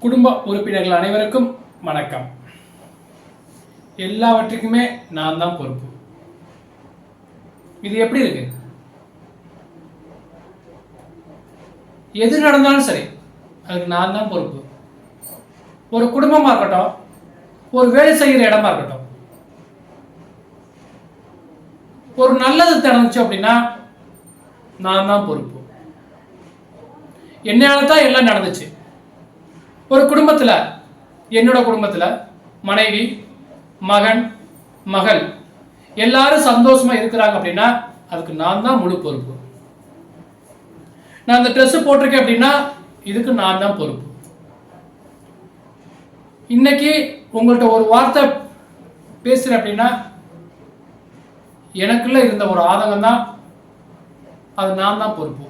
குடும்ப உறுப்பினர்கள் அனைவருக்கும் வணக்கம். எல்லாவற்றுக்குமே நான் தான் பொறுப்பு. இது எப்படி இருக்கு? எது நடந்தாலும் சரி, அதுக்கு நான் தான் பொறுப்பு. ஒரு குடும்பமா இருக்கட்டும், ஒரு வேலை செய்கிற இடமா இருக்கட்டும், ஒரு நல்லது நடந்துச்சு அப்படின்னா நான் தான் பொறுப்பு. என்னால தான் எல்லாம் நடந்துச்சு. ஒரு குடும்பத்தில், என்னோட குடும்பத்தில் மனைவி, மகன், மகள் எல்லாரும் சந்தோஷமா இருக்கிறாங்க அப்படின்னா அதுக்கு நான் தான் முழு பொறுப்பு. நான் அந்த ட்ரெஸ் போட்டிருக்கேன் அப்படின்னா இதுக்கு நான் தான் பொறுப்பு. இன்னைக்கு உங்கள்கிட்ட ஒரு வார்த்தை பேசுறேன் அப்படின்னா எனக்குள்ள இருந்த ஒரு ஆதங்கம் தான், அது நான் தான் பொறுப்பு.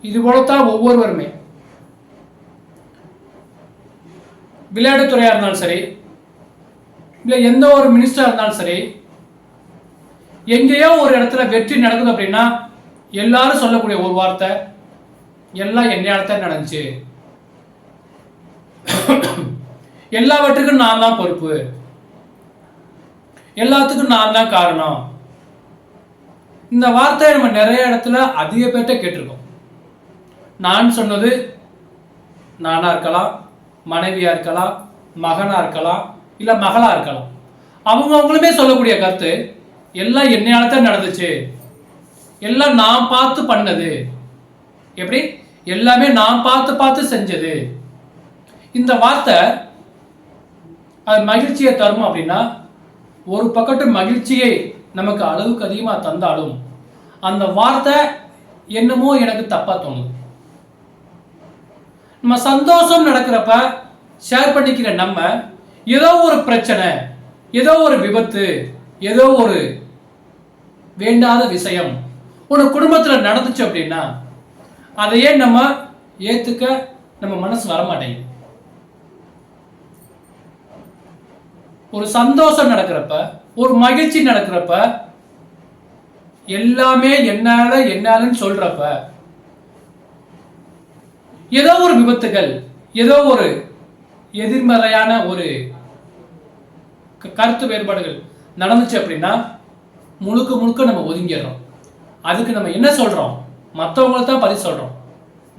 இது போலத்தான் ஒவ்வொருவருமே, விளையாட்டுத்துறையா இருந்தாலும் சரி, இல்லை எந்த ஒரு மினிஸ்டரா இருந்தாலும் சரி, எங்கேயோ ஒரு இடத்துல வெற்றி நடக்குது அப்படின்னா எல்லாரும் சொல்லக்கூடிய ஒரு வார்த்தை, எல்லாம் என்னையால தான் நடந்துச்சு, எல்லாவற்றுக்கும் நான் தான் பொறுப்பு, எல்லாத்துக்கும் நான் தான் காரணம். இந்த வார்த்தையை நம்ம நிறைய இடத்துல அதிக பேர்ட்ட கேட்டிருக்கோம். நான் சொன்னது நானா இருக்கலாம், மனைவியா இருக்கலாம், மகனா இருக்கலாம், இல்ல மகளா இருக்கலாம். அவங்களுமே சொல்லக்கூடிய கருத்து, எல்லாம் என்னையால தான் நடந்துச்சு, எல்லாம் நான் பார்த்து பண்ணது. எப்படி? எல்லாமே நான் பார்த்து பார்த்து செஞ்சது. இந்த வார்த்தை அது மகிழ்ச்சியை தரும் அப்படின்னா, ஒரு பக்கத்து மகிழ்ச்சியை நமக்கு அளவுக்கு அதிகமாக தந்தாலும் அந்த வார்த்தை என்னமோ எனக்கு தப்பா தோணுது. நம்ம சந்தோஷம் நடக்கிறப்ப ஷேர் பண்ணிக்கிற நம்ம, ஏதோ ஒரு பிரச்சனை, ஏதோ ஒரு விபத்து, ஏதோ ஒரு வேண்டாத விஷயம் ஒரு குடும்பத்தில் நடந்துச்சு அப்படின்னா அதையே நம்ம ஏத்துக்க நம்ம மனசு வரமாட்டேங்குது. ஒரு சந்தோஷம் நடக்கிறப்ப, ஒரு மகிழ்ச்சி நடக்கிறப்ப, எல்லாமே என்னாலன்னு சொல்றப்ப, ஏதோ ஒரு விபத்துகள், ஏதோ ஒரு எதிர்மறையான ஒரு கருத்து வேறுபாடுகள் நடந்துச்சு அப்படின்னா முழுக்க முழுக்க நம்ம ஒதுங்கிடுறோம். அதுக்கு நம்ம என்ன சொல்றோம்? மற்றவங்களை தான் பதில் சொல்றோம்.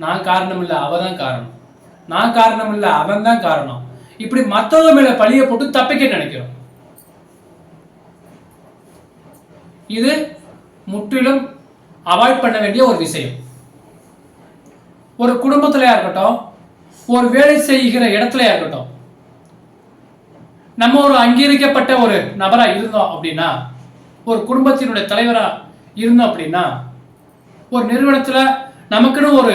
நான் காரணம் இல்லை, அவ தான் காரணம், நான் காரணம் இல்லை, அவன் தான் காரணம். இப்படி மற்றவங்க மேல பழிய போட்டு தப்பிக்க நினைக்கிறோம். இது முற்றிலும் அவாய்ட் பண்ண வேண்டிய ஒரு விஷயம். ஒரு குடும்பத்திலயா இருக்கட்டும், ஒரு வேலை செய்கிற இடத்துலயா இருக்கட்டும், நம்ம ஒரு அங்கீகரிக்கப்பட்ட ஒரு நபரா இருந்தோம் அப்படின்னா, ஒரு குடும்பத்தினுடைய தலைவரா இருந்தோம் அப்படின்னா, ஒரு நிறுவனத்துல நமக்குன்னு ஒரு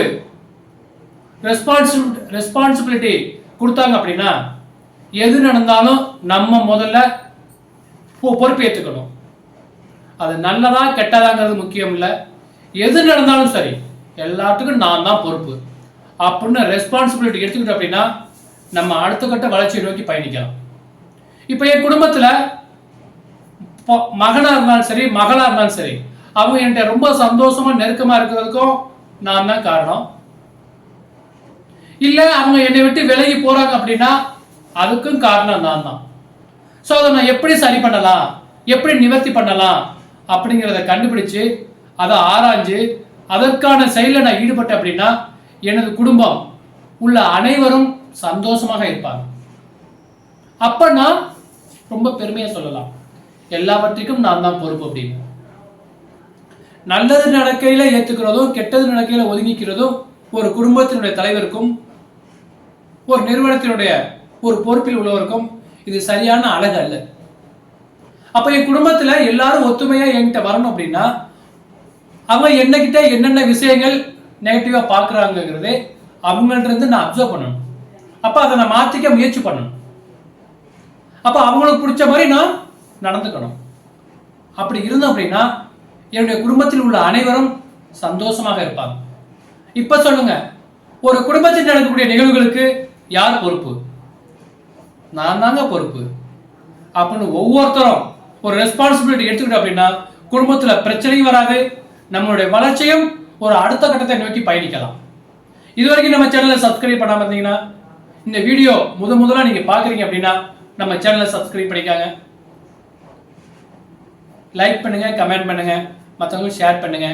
ரெஸ்பான்சிபிலிட்டி கொடுத்தாங்க அப்படின்னா, எது நடந்தாலும் நம்ம முதல்ல பொறுப்பு ஏற்றுக்கணும். அது நல்லதா கெட்டதாங்கிறது முக்கியம் இல்லை. எது நடந்தாலும் சரி, எல்லாத்துக்கும் நான் தான் பொறுப்பு அப்படின்னு ரெஸ்பான்சிபிலிட்டி எடுத்துக்கிட்டோம் அப்படின்னா நம்ம அடுத்த கட்ட வளர்ச்சியை நோக்கி பயணிக்கலாம். இப்போ என் குடும்பத்தில் மகனா இருந்தாலும் சரி, மகளா இருந்தாலும் சரி, அவங்க என்கிட்ட ரொம்ப சந்தோஷமா நெருக்கமா இருக்கிறதுக்கும் நான் தான் காரணம். இல்லை அவங்க என்னை விட்டு விலகி போறாங்க அப்படின்னா அதுக்கும் காரணம் நான் தான். ஸோ அதை நான் எப்படி சரி பண்ணலாம், எப்படி நிவர்த்தி பண்ணலாம் அப்படிங்கிறத கண்டுபிடிச்சு அதை ஆராய்ஞ்சு அதற்கான செயலில் நான் ஈடுபட்டேன் அப்படின்னா எனது குடும்பம் உள்ள அனைவரும் சந்தோஷமாக இருப்பாங்க. அப்ப நான் ரொம்ப பெருமையா சொல்லலாம், எல்லாவற்றுக்கும் நான் தான் பொறுப்பு அப்படின்னு. நல்லது நடக்கையில ஏத்துக்கிறதும் கெட்டது நடக்கையில ஒதுங்கிக்கிறதும் ஒரு குடும்பத்தினுடைய தலைவருக்கும் ஒரு நிறுவனத்தினுடைய ஒரு பொறுப்பில் உள்ளவருக்கும் இது சரியான அழகு அல்ல. அப்ப என் குடும்பத்துல எல்லாரும் ஒத்துமையா என்கிட்ட வரணும் அப்படின்னா அவங்க என்னகிட்ட என்னென்ன விஷயங்கள் நெகட்டிவா பாக்குறாங்கிறதே அவங்கள்ட்ட இருந்து நான் அப்சர்வ் பண்ணணும். அப்ப அதை நான் மாத்திக்க முயற்சி பண்ணணும். அப்ப அவங்களுக்கு பிடிச்ச மாதிரி நான் நடந்துக்கணும். அப்படி இருந்தோம் அப்படின்னா என்னுடைய குடும்பத்தில் உள்ள அனைவரும் சந்தோஷமாக இருப்பாங்க. இப்ப சொல்லுங்க, ஒரு குடும்பத்தில் நடக்கக்கூடிய நிகழ்வுகளுக்கு யார் பொறுப்பு? நான் தாங்க பொறுப்பு அப்படின்னு ஒவ்வொருத்தரும் ஒரு ரெஸ்பான்சிபிலிட்டி எடுத்துக்கிட்டோம் அப்படின்னா குடும்பத்துல பிரச்சனையும் வராது, நம்மளுடைய வளர்ச்சியும் ஒரு அடுத்த கட்டத்தை நோக்கி பயணிக்கலாம். இது வரைக்கும் நம்ம சேனலை சப்ஸ்கிரைப் பண்ணாம இருந்தீங்கன்னா இந்த வீடியோ முதலா நீங்க பாக்குறீங்க அப்படின்னா நம்ம சேனலை சப்ஸ்கிரைப் பண்ணிக்காங்க. லைக் பண்ணுங்க, கமெண்ட் பண்ணுங்க, மற்றவங்களுக்கு ஷேர் பண்ணுங்க.